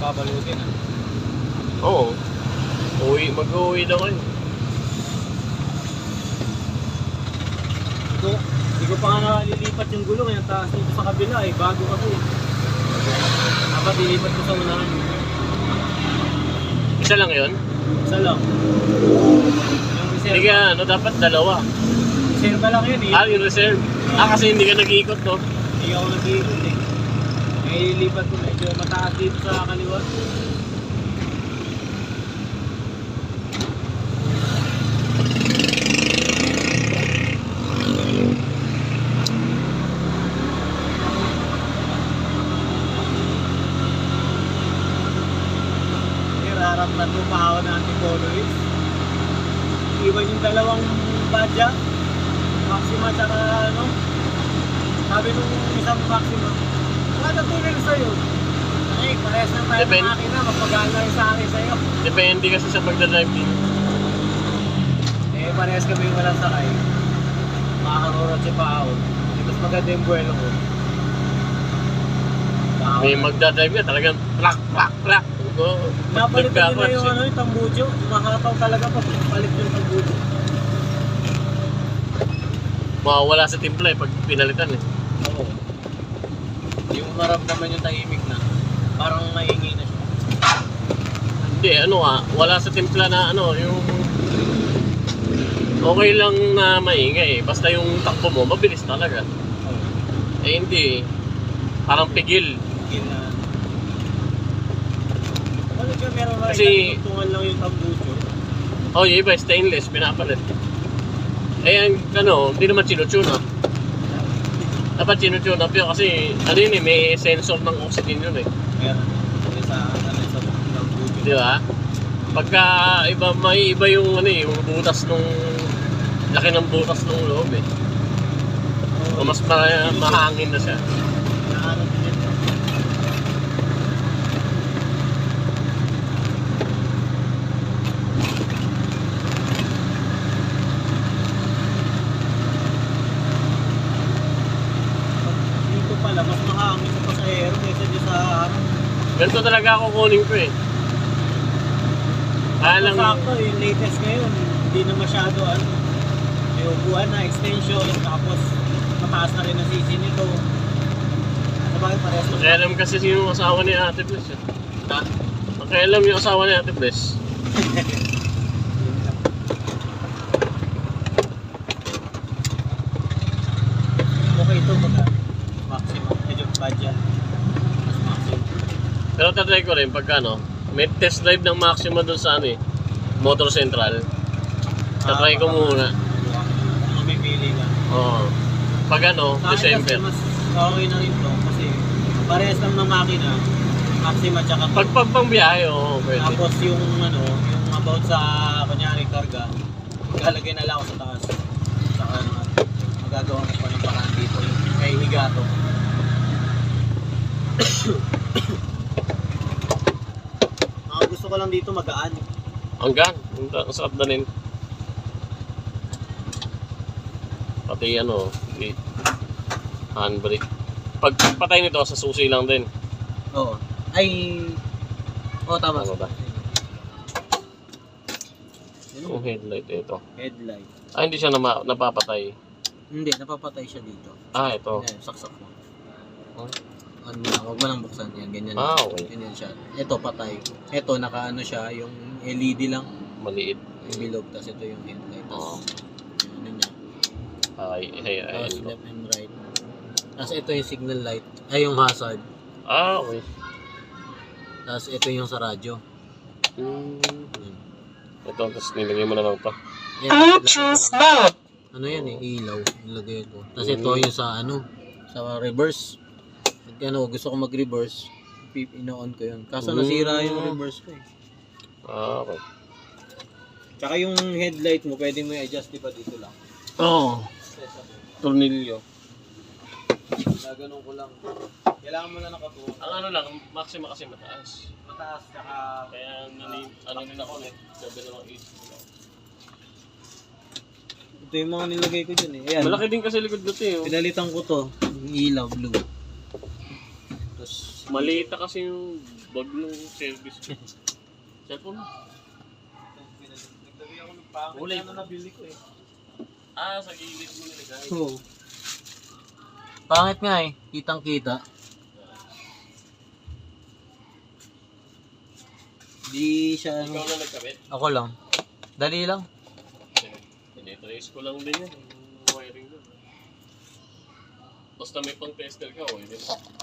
babalutin ah. Oo. Mag-uwi daw kayo. Hindi ko pa nga nalilipat yung gulong. Yung taas dito sa kabila eh. Bago kasi. Dapat dilipat ko sa unahan. Isa lang yun? Isa lang. Yung reserve. Hindi ka, dapat dalawa. Reserve lang yun eh. Yung reserve. Kasi hindi ka nag-iikot, no? Hindi ako nag-iikot eh. Lipat ko medyo mataas dito sa kaliwa. Harap na tumahaw na anti-colorist. Iwan yung dalawang badya. Maxima tsaka ano. Sabi nung isang Maxima, natulil sa'yo. Ay, parehas na tayo ng makina. Magpagaan lang sa akin sa'yo. Depende kasi sa pagdadrive din. Parehas kami yung walang sakay. Makakarurot si Pao. Mas maganda yung buwelo ko. May magdadrive ka talagang plak, plak, plak. Napalitan nila yung yung tambujo. Makataw talaga pa. Palit yung tambujo. Mawawala sa timpla pag pinalitan Oo. Yung maramdaman yung tahimik na. Parang mahingi na siya. Hindi, wala sa timpla na yung okay lang na maingay basta yung takbo mo, mabilis talaga. Hindi. Parang pigil. Pigil na. Ano siya, meron na Kasi tungan lang yung tambujo. yung iba stainless, pinapalit. Hindi naman sinutuna. Dapat sinutuna kasi may sensor ng oxygen yun eh. Meron. Sa tambujo. Di ba? Pagka may iba yung yung butas nung laki ng butas ng loob eh. O mas mahangin na siya. Dito pala, mas mahangin sa pasahero kaysa dito sa harap. Ganito talaga ako kunin ko eh. Alang sakto, yung latest ngayon, hindi na masyado may upuan na, extension, tapos mataas na rin ang sisi nito. Sabagay parehas na. Nakialam kasi yung asawa ni Ate Bless eh. Nakialam yung asawa ni Ate Bless. Okay ito, maximum, medyo budget. Mas maximum. Pero tatry ko rin pagka may test drive ng Maxima doon sa Motor Central. Tatry ko muna. Mamipili ka. Oo. Pag December. Mas okay na rin to kasi parehas lang ng makina. Maxima tsaka Pag pangbiyahe, pwede. tapos yung about sa kunyari karga, ilalagay na lang ako sa taas. Saka magagawa ko pa ng paraan dito. Kaya higa to. Gusto ko lang dito magaan. Hanggang. Ang sarap danin. Pati handbrake. Pag patay nito sa susi lang din. Oo. Tama. Ano ba? Yung headlight ito. Headlight. Hindi siya napapatay. Hindi, napapatay siya dito. Ito. Ayan, saksak mo. Oh. Huwag mo lang buksan yan, ganyan. Okay. Ganyan siya. Ito patay. Ito siya, yung LED lang. Maliit. Yung bilog, tapos ito yung headlight. Oo. Yung niya. Tapos left and right. Tapos ito yung signal light. Yung hazard. Okay. Tapos ito yung sa radyo. Ito, tapos nilagay mo na lang ito. Ano yan ilaw. Nilagay ko. Tapos ito yung sa sa reverse. Gusto ko mag-reverse. Ino-on ko yun. Kaso nasira yung reverse ko eh. Okay. Tsaka yung headlight mo, pwede mo i-adjust diba dito lang. Tornilyo. Ganun ko lang. Kailangan mo na nakatuwa. Ang lang, Maxima kasi mataas. Mataas, tsaka Kaya din ako sabi na lang ito yung mga nilagay ko dyan eh. Ayan. Malaki din kasi likod dito eh. Pinalitan ko to. Yung ilaw, blue. Tapos Maliit na kasi yung Bag ng service. Cellphone. Nagtabi ako ng pangit Kulay. na nabili ko eh. Ah, sa gilid mo nilagay. Oo. Pangit nga eh. Kitang kita. Di siya Ikaw na nagkabit? Ako lang. Dali lang. Tinitrace ko lang din yan. Yung wiring doon. Basta may pang tester ka, okay din.